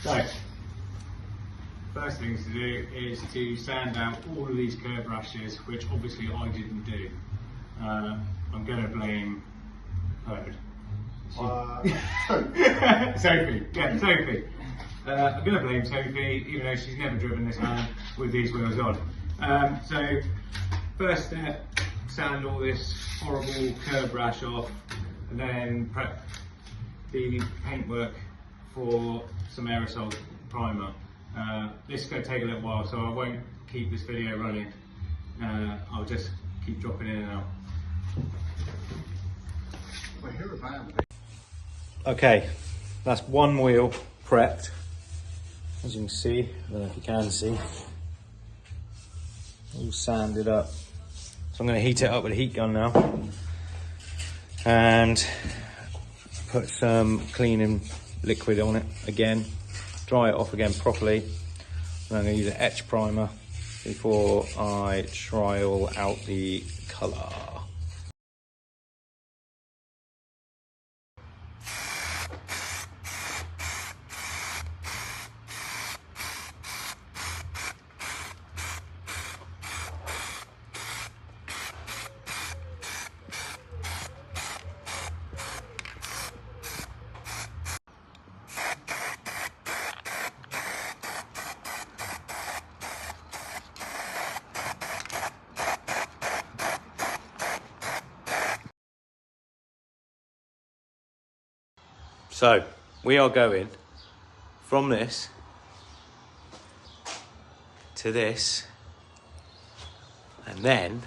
So, first thing to do is to sand out all of these curb rashes, which obviously I didn't do. I'm going to blame her. Sophie, yeah, Sophie. I'm going to blame Sophie, even though she's never driven this van with these wheels on. So, first step, sand all this horrible curb rash off, and then prep the paintwork for some aerosol primer. This is going to take a little while, so I won't keep this video running. I'll just keep dropping in and out. Okay, that's one wheel prepped. As you can see, I don't know if you can see, all sanded up. So I'm going to heat it up with a heat gun now and put some cleaning liquid on it again, dry it off again properly. And I'm going to use an etch primer before I trial out the colour. So we are going from this to this, and then